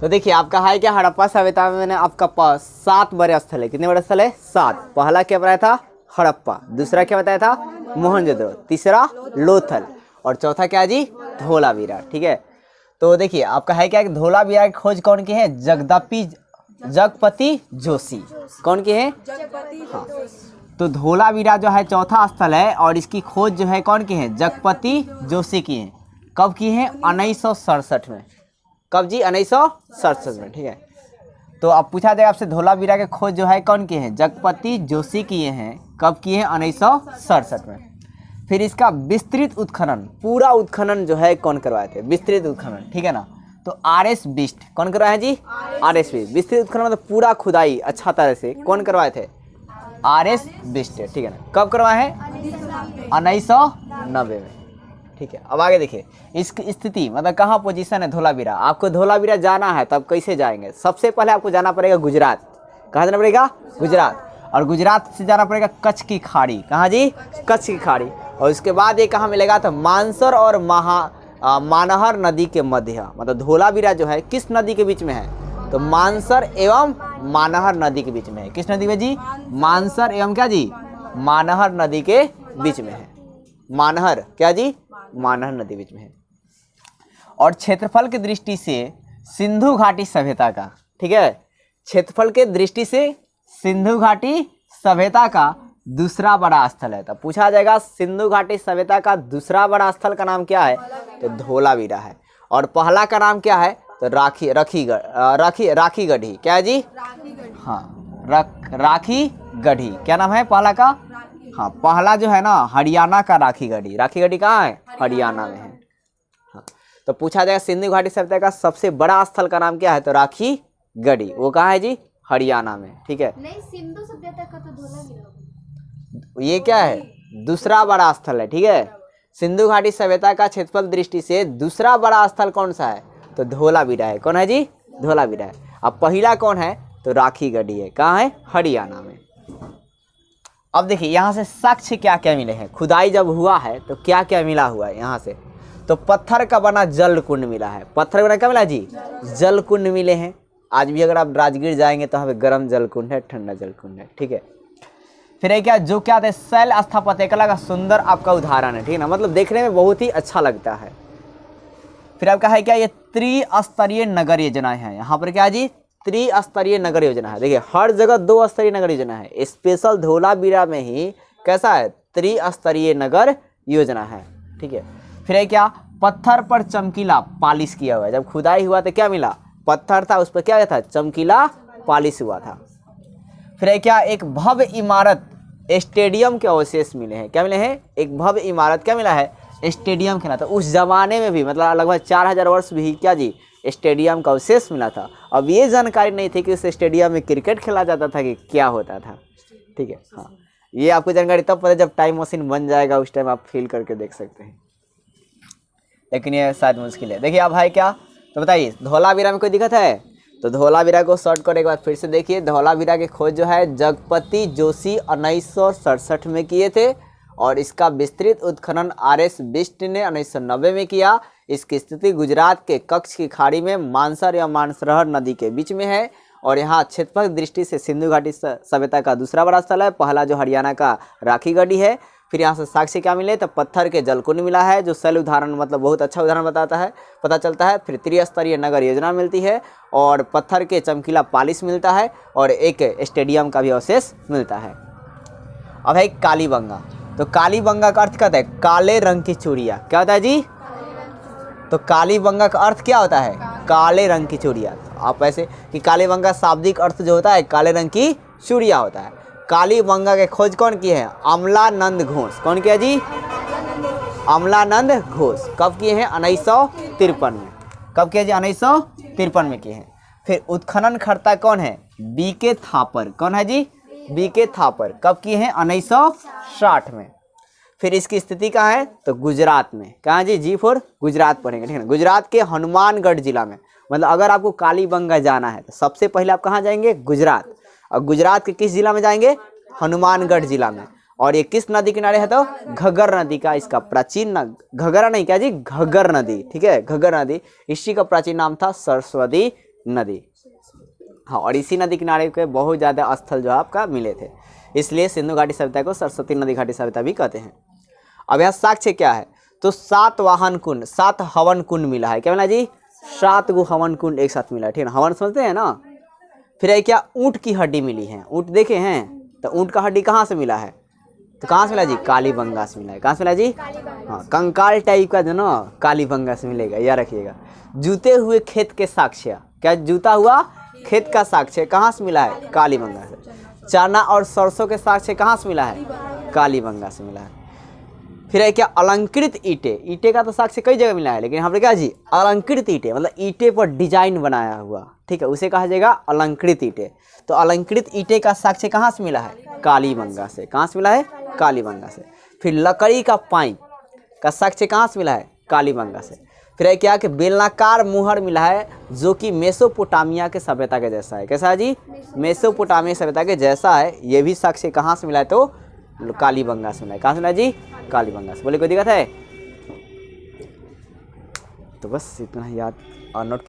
तो देखिए आपका है क्या, हड़प्पा सभ्यता में आपका 7 बड़े स्थल है। कितने बड़े स्थल है? 7। पहला क्या बताया था? हड़प्पा। दूसरा क्या बताया था? मोहनजोदड़ो। तीसरा लोथल। और चौथा क्या जी? धोलावीरा। ठीक है, तो देखिए आपका है क्या, धोलावीरा की खोज कौन की है? जगपति जोशी। कौन की है? हाँ, तो धोलावीरा जो है चौथा स्थल है और इसकी खोज जो है कौन की है? जगपति जोशी की है। कब की है? 1967 में। कब जी? 1967 में। ठीक है, तो अब पूछा जाएगा आपसे धोलावीरा की खोज जो है कौन किए हैं? जगपति जोशी किए हैं। कब किए हैं? 1967 में। फिर इसका विस्तृत उत्खनन, पूरा उत्खनन जो है कौन करवाए थे? विस्तृत उत्खनन। ठीक है ना, तो RS बिष्ट। कौन करवाया है जी? RS बिष्ट। विस्तृत उत्खनन मतलब पूरा खुदाई अच्छा तरह से कौन करवाए थे? RS बिष्ट। ठीक है ना, कब करवाए हैं? 1990 में। ठीक है, अब आगे देखिए इसकी स्थिति मतलब कहाँ पोजीशन है धोलावीरा। आपको धोलावीरा जाना है तब कैसे जाएंगे? सबसे पहले आपको जाना पड़ेगा गुजरात। कहाँ जाना पड़ेगा? गुजरात। और गुजरात से जाना पड़ेगा कच्छ की खाड़ी। कहाँ जी? कच्छ की खाड़ी। और उसके बाद ये कहाँ मिलेगा? तो मानसर और मानहर नदी के मध्य। मतलब धोलावीरा जो है किस नदी के बीच में है? तो मानसर एवं मानहर नदी के बीच में है। किस नदी में जी? मानसर एवं क्या जी? मानहर नदी के बीच में है। मानहर क्या जी? मानहर नदी बीच में है। और क्षेत्रफल की दृष्टि से सिंधु घाटी सभ्यता का, ठीक है, क्षेत्रफल के दृष्टि से सिंधु घाटी सभ्यता का दूसरा बड़ा स्थल है। तो पूछा जाएगा सिंधु घाटी सभ्यता का दूसरा बड़ा स्थल का नाम क्या है? तो धोलावीरा है। और पहला का नाम क्या है? तो राखी गढ़ी। क्या है जी? हाँ, राखी गढ़ी। क्या नाम है पहला का? हाँ, पहला जो है ना हरियाणा का राखी गढ़ी। राखी गढ़ी कहाँ है? हरियाणा में है। हाँ, तो पूछा जाएगा सिंधु घाटी सभ्यता का सबसे बड़ा स्थल का नाम क्या है? तो राखी गढ़ी। वो कहाँ है जी? हरियाणा में। ठीक है, नहीं, सिंधु सभ्यता का तो धोलावीरा। ये क्या है? दूसरा बड़ा स्थल है। ठीक है, सिंधु घाटी सभ्यता का क्षेत्रफल दृष्टि से दूसरा बड़ा स्थल कौन सा है? तो धोलावीरा है। कौन है जी? धोलावीरा है। अब पहला कौन है? तो राखी गढ़ी है। कहाँ है? हरियाणा में। अब देखिए यहाँ से साक्ष्य क्या क्या मिले हैं। खुदाई जब हुआ है तो क्या क्या मिला हुआ है यहाँ से? तो पत्थर का बना जल कुंड मिला है। पत्थर का बना क्या मिला जी? जल कुंड मिले हैं। आज भी अगर आप राजगीर जाएंगे तो यहाँ पे गर्म जल कुंड है, ठंडा जल कुंड है। ठीक है, फिर एक क्या जो क्या थे? शैल स्थापत्य कला का सुंदर आपका उदाहरण है। ठीक है ना, मतलब देखने में बहुत ही अच्छा लगता है। फिर आपका है क्या? ये त्रिस्तरीय नगर योजना है। यहाँ पर क्या जी? त्रिस्तरीय नगर योजना है। देखिए हर जगह 2 स्तरीय नगर योजना है, स्पेशल धोलावीरा में ही कैसा है? त्रिस्तरीय नगर योजना है। ठीक है, फिर है क्या? पत्थर पर चमकीला पालिश किया हुआ है। जब खुदाई हुआ तो क्या मिला? पत्थर था, उस पर क्या था? चमकीला पालिश हुआ था। फिर है क्या? एक भव्य इमारत स्टेडियम के अवशेष मिले हैं। क्या मिले हैं? एक भव्य इमारत क्या मिला है? स्टेडियम के ना। तो उस जमाने में भी मतलब लगभग 4000 वर्ष भी क्या जी? स्टेडियम का अवशेष मिला था। अब ये जानकारी नहीं थी कि उस स्टेडियम में क्रिकेट खेला जाता था कि क्या होता था। ठीक है, हाँ, ये आपको जानकारी तब पता जब टाइम मशीन बन जाएगा, उस टाइम आप फील करके देख सकते हैं, लेकिन ये शायद मुश्किल है। देखिए अब है क्या? तो बताइए धोलावीरा में कोई दिक्कत है? तो धोलावीरा को शॉर्ट करने के बाद फिर से देखिए, धोलावीरा की खोज जो है जगपति जोशी 1967 में किए थे और इसका विस्तृत उत्खनन RS बिष्ट ने 1990 में किया। इसकी स्थिति गुजरात के कच्छ की खाड़ी में मानसर या मानसरहर नदी के बीच में है और यहाँ क्षेत्रफल दृष्टि से सिंधु घाटी सभ्यता का दूसरा बड़ा स्थल है। पहला जो हरियाणा का राखी गढ़ी है। फिर यहाँ से साक्ष्य क्या मिले? तो पत्थर के जलकुंड मिला है जो शैल उदाहरण मतलब बहुत अच्छा उदाहरण बताता है, पता चलता है। फिर त्रिस्तरीय नगर योजना मिलती है और पत्थर के चमकीला पालिश मिलता है और एक स्टेडियम का भी अवशेष मिलता है। अब है कालीबंगा। तो कालीबंगा का अर्थ क्या होता है? काले रंग की चूड़िया। क्या होता है जी? तो कालीबंगा का अर्थ क्या होता है? काले रंग की चूड़िया। आप ऐसे कि कालीबंगा शाब्दिक अर्थ जो होता है काले रंग की चूड़िया होता है। कालीबंगा के खोज कौन की है? अमलानंद घोष। कौन किया जी? अमलानंद घोष। कब किए हैं? 1953 में। कब किया जी? 1953 में किए हैं। फिर उत्खनन कर्ता कौन है? BK थापर। कौन है जी? BK थापर। कब किए हैं? 1960 में। फिर इसकी स्थिति कहाँ है? तो गुजरात में। कहाँ जी? G4 गुजरात पढ़ेंगे। ठीक है ना, गुजरात के हनुमानगढ़ जिला में। मतलब अगर आपको कालीबंगा जाना है तो सबसे पहले आप कहाँ जाएंगे? गुजरात। और गुजरात के किस जिला में जाएंगे? हनुमानगढ़ जिला में। और ये किस नदी किनारे है? तो घग्गर नदी का इसका प्राचीन घग्गरा नहीं क्या जी? घग्गर नदी। ठीक है, घग्गर नदी। इसी का प्राचीन नाम था सरस्वती नदी। हाँ, और इसी नदी किनारे के बहुत ज़्यादा स्थल जो है आपका मिले थे, इसलिए सिंधु घाटी सभ्यता को सरस्वती नदी घाटी सभ्यता भी कहते हैं। अब यहाँ साक्ष्य क्या है, तो 7 वाहन कुंड, 7 हवन कुंड मिला है। क्या मिला जी? 7 गो हवन कुंड एक साथ मिला है, ठीक है ना। हवन समझते हैं ना। फिर है क्या, ऊँट की हड्डी मिली है। ऊँट देखे हैं, तो ऊँट का हड्डी कहाँ से मिला है, तो कहाँ से मिला जी? कालीबंगा से मिला है। कहाँ से मिला जी? हाँ, कंकाल टाइप का जो ना कालीबंगा से मिलेगा, याद रखिएगा। जूते हुए खेत के साक्ष्य, क्या जूता हुआ खेत का साक्ष्य कहाँ से मिला है? कालीबंगा से। चना और सरसों के साक्ष्य कहाँ से मिला है? कालीबंगा से मिला है। फिर है क्या, अलंकृत ईंटे। ईंटे का तो साक्ष्य कई जगह मिला है, लेकिन हमने क्या जी, अलंकृत ईंटे मतलब ईंटे पर डिजाइन बनाया हुआ, ठीक है, उसे कहा जाएगा अलंकृत ईंटे। तो अलंकृत ईंटे का साक्ष्य कहाँ से मिला है? कालीबंगा से। कहाँ से मिला है? कालीबंगा से। फिर लकड़ी का पाइप का साक्ष्य कहाँ से मिला है? कालीबंगा से। फिर है क्या कि बेलनाकार मुहर मिला है, जो कि मेसोपोटामिया के सभ्यता के जैसा है। कैसा है जी? मेसोपोटामिया सभ्यता के जैसा है। ये भी साक्ष्य कहाँ से मिला है? तो कालीबंगा से मिला है। कहाँ से मिला जी? कालीबंगा से। बोले कोई दिक्कत है? तो बस इतना याद और नोट